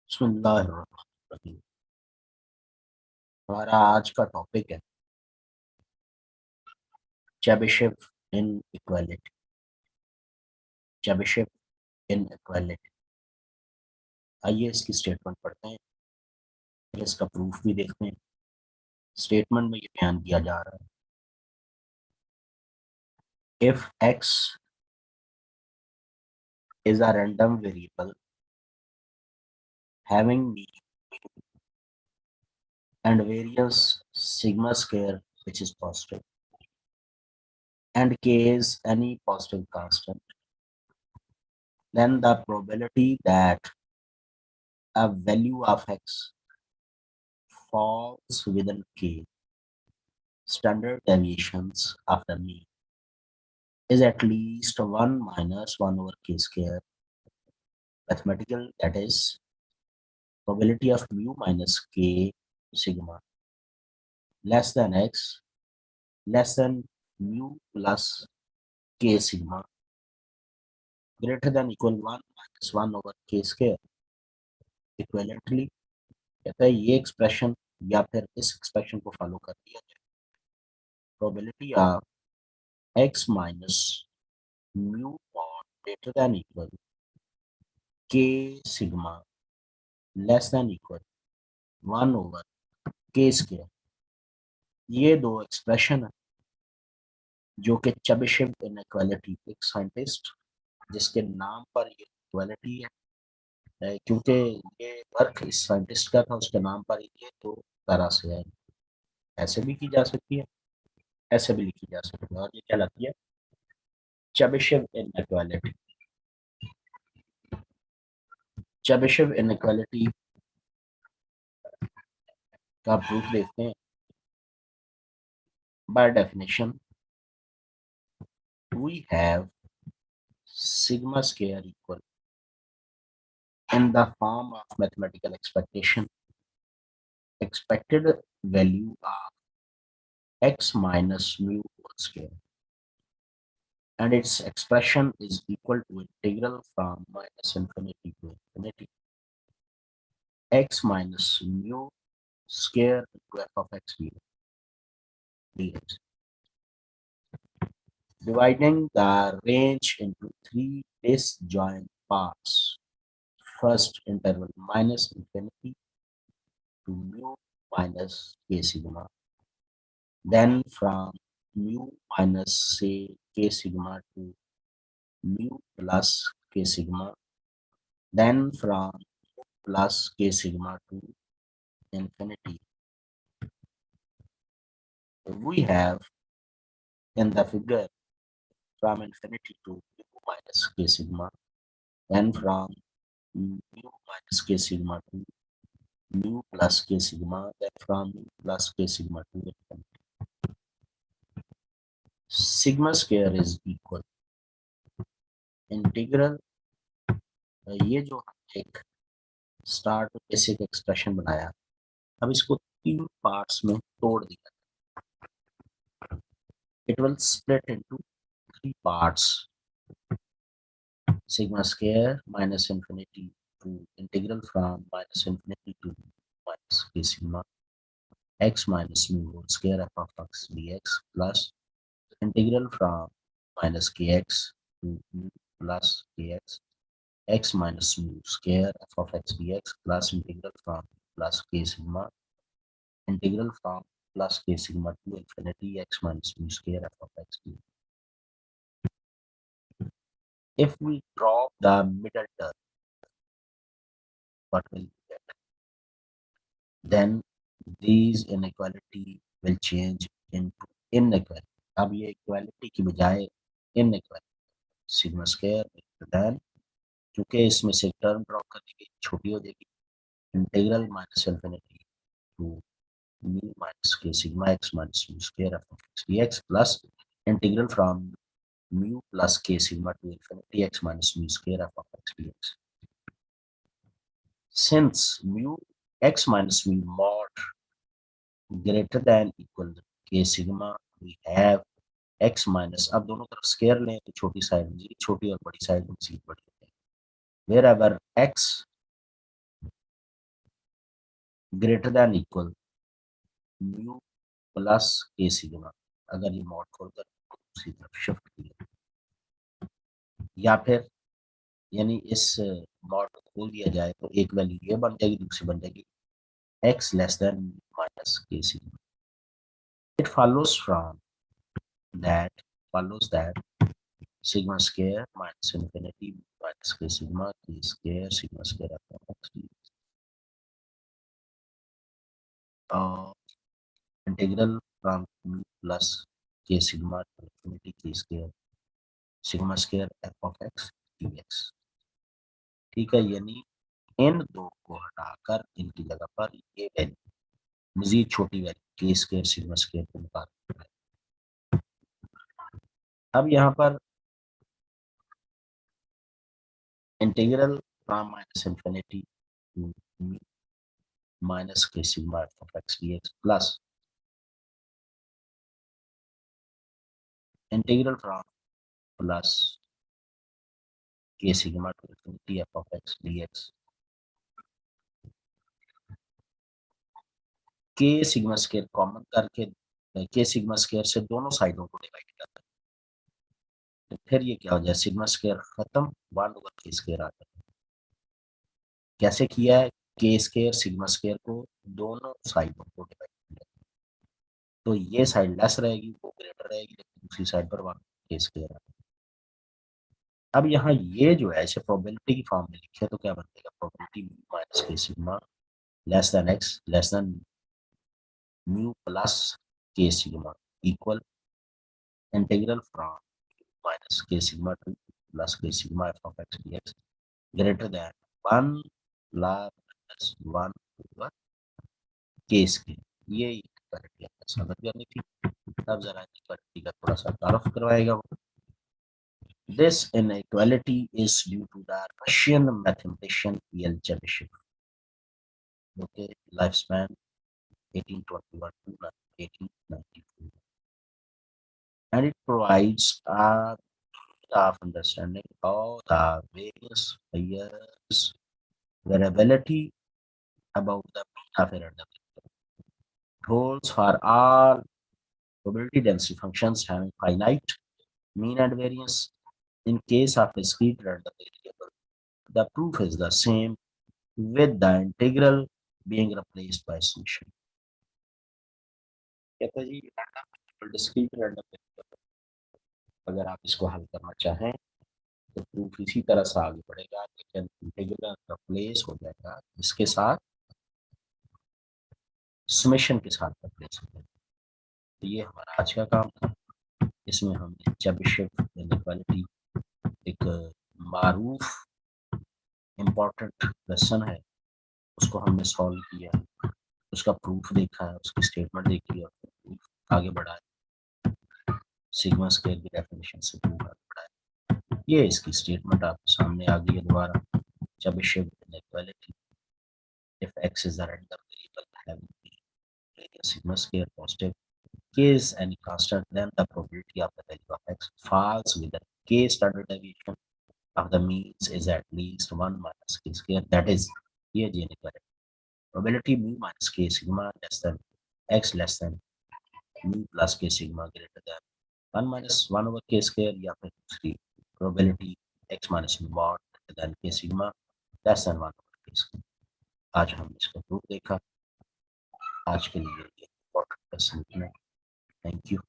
बिस्मिल्लाहिर्रहमानिर्रहीम। हमारा आज का टॉपिक है चेबिशेव इन इक्वालिटी। चेबिशेव इन इक्वालिटी। आइए इसकी स्टेटमेंट पढ़ते हैं, फिर इसका प्रूफ भी देखते हैं। स्टेटमेंट में ये बयान किया जा रहा है, if x is a random variable having mean and variance sigma square which is positive and k is any positive constant, then the probability that a value of x falls within k standard deviations of the mean is at least 1 minus 1 over k square. Mathematical, that is probability of mu minus k sigma less than x less than mu plus k sigma greater than equal 1 minus 1 over k square. Equivalently कहता है ये expression या फिर इस expression को follow कर दिया जाए, probability of x minus mu और greater than equal k sigma less than equal 1 over k square. ये दो एक्सप्रेशन है जो कि चेबिशेव इनइक्वालिटी, एक साइंटिस्ट जिसके नाम पर ये इक्वालिटी है, क्योंकि ये वर्क इस साइंटिस्ट का था, उसके नाम पर ये दो तरह से है, ऐसे भी की जा सकती है, ऐसे भी लिखी जा सकती है, और ये कहलाती है चेबिशेव इनइक्वालिटी। चेबिशेव इनइक्वालिटी का प्रूफ देखते हैं। By definition we have sigma square equal in the form of mathematical expectation, expected value of x minus mu whole square, and its expression is equal to integral from minus infinity to infinity x minus mu square into f of x dx, dividing the range into three disjoint parts. First interval minus infinity to mu minus k sigma, then from mu minus say k sigma to mu plus k sigma, then from plus k sigma to infinity. We have in the figure from infinity to mu minus k sigma, then from mu minus k sigma to mu plus k sigma, then from mu plus k sigma to infinity. Sigma square is equal integral, ये जो हमने एक start basic expression बनाया, अब इसको तीन parts में तोड़ दिया। It will split into three parts, sigma square minus infinity to integral from minus infinity to minus k sigma x minus mu whole square f of x dx plus integral from minus kx to mu plus kx x minus mu square f of x dx plus integral from plus k sigma integral from plus k sigma to infinity x minus mu square f of x dx. If we drop the middle term, what will we get? Then these inequality will change into inequality. अब ये equality की बजाय inequality, sigma square then, क्योंकि इसमें से term drop करने की छोटी हो जाएगी, integral minus infinity to mu minus k sigma x minus mu square f of x dx plus integral from mu plus k sigma to infinity x minus mu square f of x dx. Since mu x minus mu mod greater than equal k sigma, we have x minus, अब दोनों तरफ square लें तो छोटी side में छोटी और बड़ी साइड में बड़ी है, wherever x greater than equal mu plus k sigma, अगर ये मॉड खोलकर दूसरी तरफ शिफ्ट किया, या फिर यानी इस मॉड को खोल दिया जाए तो एक वैल्यू ये बन जाएगी, दूसरी बन जाएगी x less than minus k sigma. It follows that sigma square minus infinity minus k sigma k square sigma square upon x integral from plus k sigma to infinity k square sigma square f of x dx। ठीक है, यानी इन दो को हटाकर इनकी जगह पर ये वैल्यू मजीद छोटी वैल्यू के स्क्वायर सिग्मा स्क्वायर को निकाल। अब यहाँ पर integral from minus infinity to minus k sigma of x dx plus integral from plus k sigma to infinity f of x dx k sigma square common करके k sigma square से दोनों साइडों को डिवाइड करता है, तो फिर ये क्या हो जाए, सिग्मा स्क्वायर खत्म, 1/k स्क्वायर आ जाता है। कैसे किया है, के स्क्वायर सिग्मा स्क्वायर को दोनों साइडों को डिवाइड किया, तो ये साइड लेस रहेगी, वो ग्रेटर रहेगी, लेकिन दूसरी साइड पर 1/k स्क्वायर आ। अब यहाँ ये जो है इसे प्रोबेबिलिटी की फॉर्म में लिखे तो क्या बनेगा, probability minus k sigma less than x less than mu plus k sigma equal integral from minus k sigma to plus k sigma f of x dx greater than 1 plus 1 over k square. ये equality आपको समझ करनी थी। अब जरा equality का थोड़ा सा तारुफ करवाएगा वो। This inequality is due to the Russian mathematician P.L. Chebesheve, okay, lifespan 1821 to 1892, and it provides a of understanding how the various layers variability about the mean of error holds for all probability density functions having finite mean and variance. In case of discrete random variable, the proof is the same with the integral being replaced by summation। कहता है जी discrete random variable, अगर आप इसको हल करना चाहें तो proof इसी तरह से आगे बढ़ेगा, लेकिन इंटीग्रल रिप्लेस हो जाएगा इसके साथ, समेशन के साथ रिप्लेस हो जाएगा। तो ये हमारा आज का काम था। इसमें हमने चेबिशेव इनइक्वालिटी, एक मारूफ इम्पोर्टेंट लेसन है, उसको हमने सॉल्व किया, उसका प्रूफ देखा है, उसकी स्टेटमेंट देखी और प्रूफ आगे बढ़ा है, सिग्मा स्क्वायर की डेफिनेशन से प्रूफ आगे बढ़ा है। ये इसकी स्टेटमेंट आपके सामने आ गई है दोबारा। Chebyshev inequality, if x is a random variable having the sigma square positive, k is any constant, then the probability of the value of x falls within k standard deviation of the means is at least 1 minus k square, that is ये जी inequality, probability mu minus k sigma less than x less than mu plus k sigma greater than 1 minus 1 over k square, या फिर दूसरी probability x minus mu mod greater than k sigma less than 1 over k square। आज हमने इसका proof देखा। आज के लिए ये इम्पोर्टेंट लेसन इतना। Thank you.